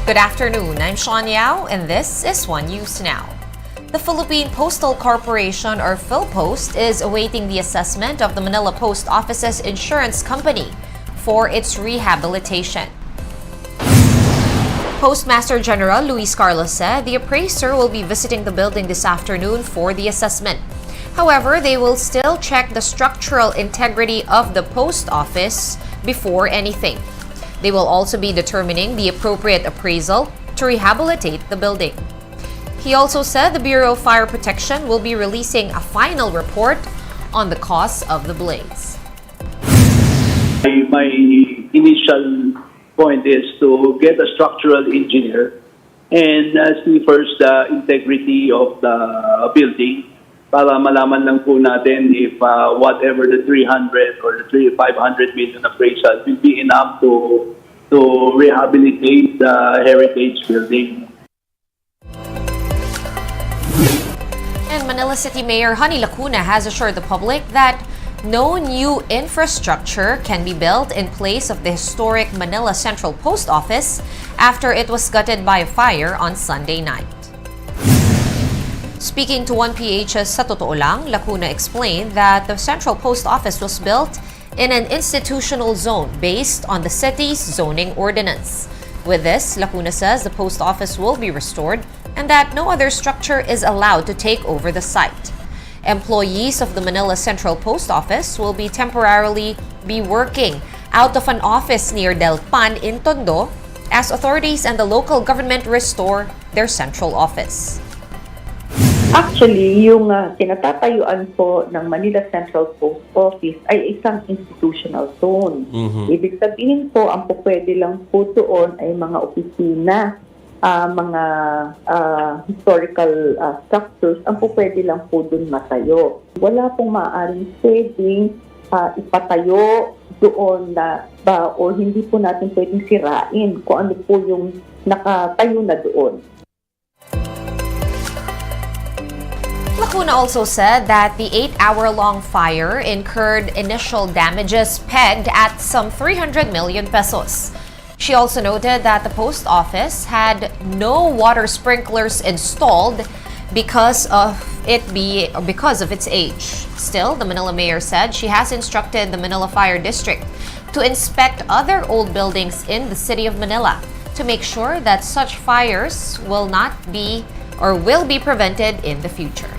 Good afternoon, I'm Sean Yao, and this is One News Now. The Philippine Postal Corporation, or PhilPost, is awaiting the assessment of the Manila Post Office's insurance company for its rehabilitation. Postmaster General Luis Carlos said the appraiser will be visiting the building this afternoon for the assessment. However, they will still check the structural integrity of the post office before anything. They will also be determining the appropriate appraisal to rehabilitate the building. He also said the Bureau of Fire Protection will be releasing a final report on the cause of the blaze. My initial point is to get a structural engineer and see first the integrity of the building para malaman lang po natin if whatever the 300 or the 500 million appraisal will be enough to rehabilitate the heritage building. And Manila City Mayor Honey Lacuna has assured the public that no new infrastructure can be built in place of the historic Manila Central Post Office after it was gutted by a fire on Sunday night. Speaking to 1PH's Sa Totoo Lang, Lacuna explained that the Central Post Office was built in an institutional zone based on the city's zoning ordinance. With this, Lacuna says the post office will be restored and that no other structure is allowed to take over the site. Employees of the Manila Central Post Office will be temporarily working out of an office near Del Pan in Tondo as authorities and the local government restore their central office. Actually, yung kinatatayuan po ng Manila Central Post Office ay isang institutional zone. Ibig sabihin po, ang pwede lang po doon ay mga opisina, mga historical structures, ang pwede lang po doon matayo. Wala pong maaaring pwedeng ipatayo doon na ba o hindi po natin pwedeng sirain kung ano po yung nakatayo na doon. Lacuna also said that the 8-hour-long fire incurred initial damages pegged at some 300 million pesos. She also noted that the post office had no water sprinklers installed because of its age. Still, the Manila mayor said she has instructed the Manila Fire District to inspect other old buildings in the city of Manila to make sure that such fires will be prevented in the future.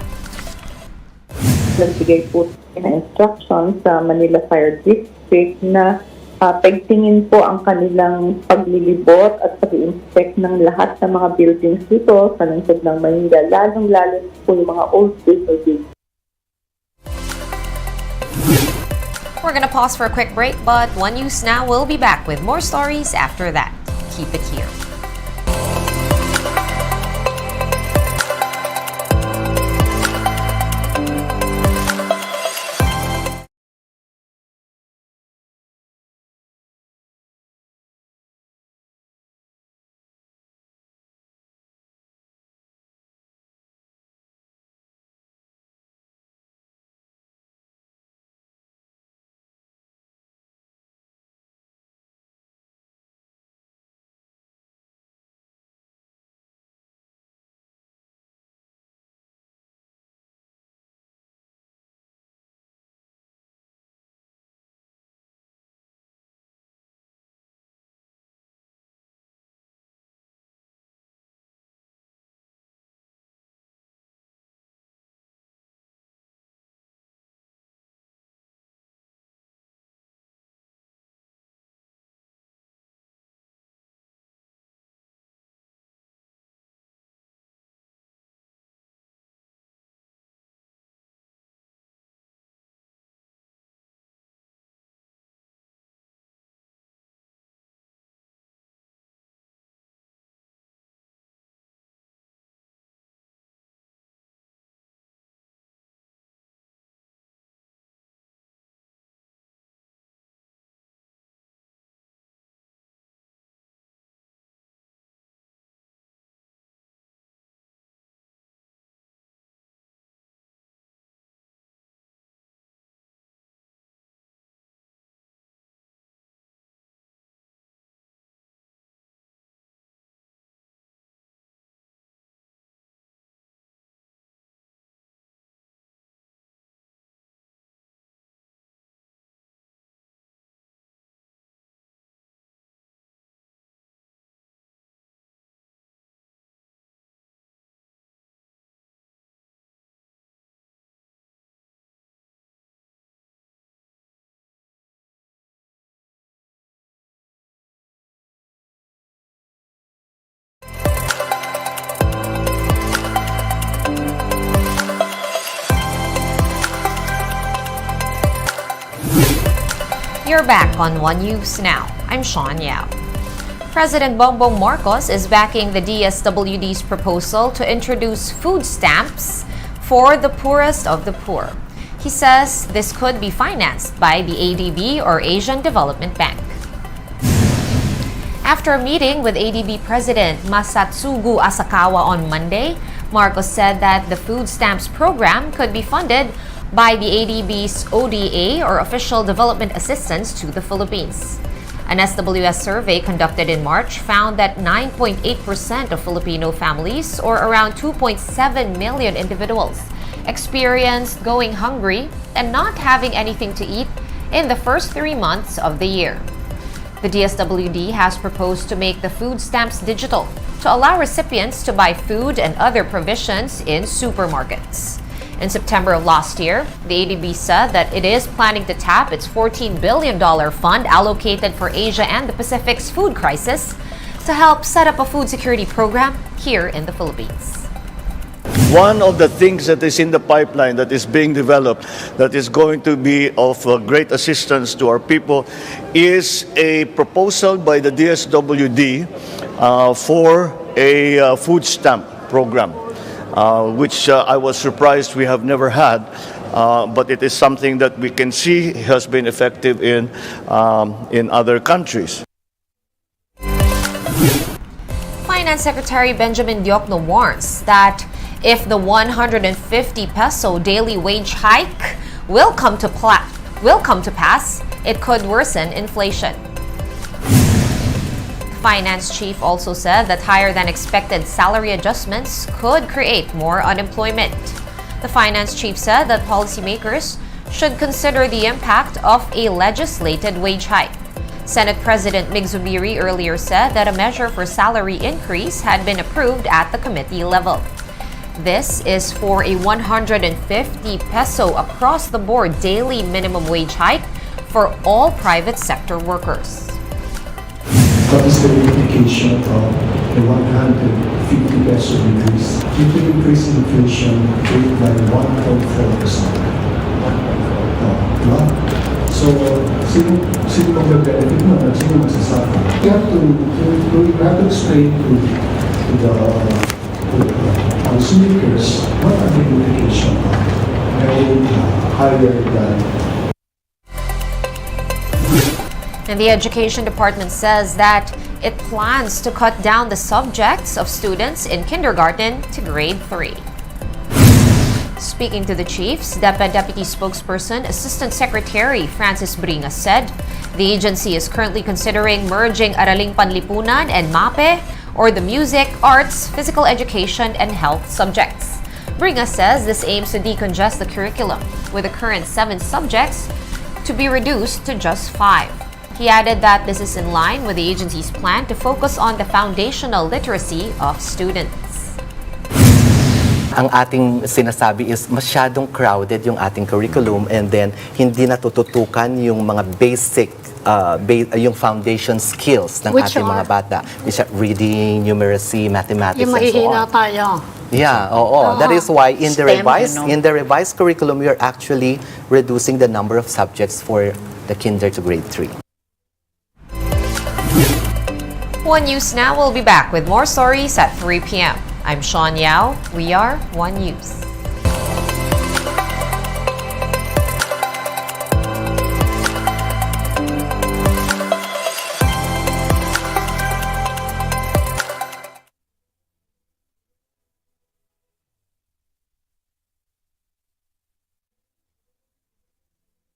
Nagbigay po ng instructions sa Manila Fire District na pagtingin po ang kanilang paglilibot at pag-inspect ng lahat ng mga buildings dito sa lungsod ng Manila, lalong-lalo po yung mga old buildings. We're gonna pause for a quick break, but One News Now will be back with more stories after that. Keep it here. You're back on One News Now. I'm Sean Yao. President Bongbong Marcos is backing the DSWD's proposal to introduce food stamps for the poorest of the poor. He says this could be financed by the ADB or Asian Development Bank. After a meeting with ADB President Masatsugu Asakawa on Monday, Marcos said that the food stamps program could be funded by the ADB's ODA or Official Development Assistance to the Philippines. An SWS survey conducted in March found that 9.8% of Filipino families, or around 2.7 million individuals, experienced going hungry and not having anything to eat in the first 3 months of the year. The DSWD has proposed to make the food stamps digital to allow recipients to buy food and other provisions in supermarkets. In September of last year, the ADB said that it is planning to tap its $14 billion fund allocated for Asia and the Pacific's food crisis to help set up a food security program here in the Philippines. One of the things that is in the pipeline that is being developed that is going to be of great assistance to our people is a proposal by the DSWD for a food stamp program, which I was surprised we have never had, but it is something that we can see has been effective in other countries. Finance Secretary Benjamin Diokno warns that if the 150 peso daily wage hike will come to pass, it could worsen inflation. Finance chief also said that higher than expected salary adjustments could create more unemployment. The finance chief said that policymakers should consider the impact of a legislated wage hike. Senate President Mig Zubiri earlier said that a measure for salary increase had been approved at the committee level. This is for a 150 peso across-the-board daily minimum wage hike for all private sector workers. What is the implication of the 150 peso increase? Due to increase in inflation rate by 1.4%. Diba? So, sino mag-benefit mo at sino magsasaka? We have to explain to the policymakers what are the implications of having higher than. And the Education Department says that it plans to cut down the subjects of students in kindergarten to grade 3. Speaking to the chiefs, Deputy Spokesperson Assistant Secretary Francis Bringas said the agency is currently considering merging Araling Panlipunan and MAPE, or the music, arts, physical education, and health subjects. Bringas says this aims to decongest the curriculum, with the current 7 subjects to be reduced to just 5. He added that this is in line with the agency's plan to focus on the foundational literacy of students. Ang ating sinasabi is masyadong crowded yung ating curriculum, and then hindi natututukan yung mga basic yung foundation skills ng ating mga bata, which are reading, numeracy, mathematics, yung and so mahihina on. tayo. Yeah, oo. That is why in the STEM, revised curriculum, we are actually reducing the number of subjects for the kinder to grade 3. One News Now will be back with more stories at 3 p.m. I'm Sean Yao. We are One News.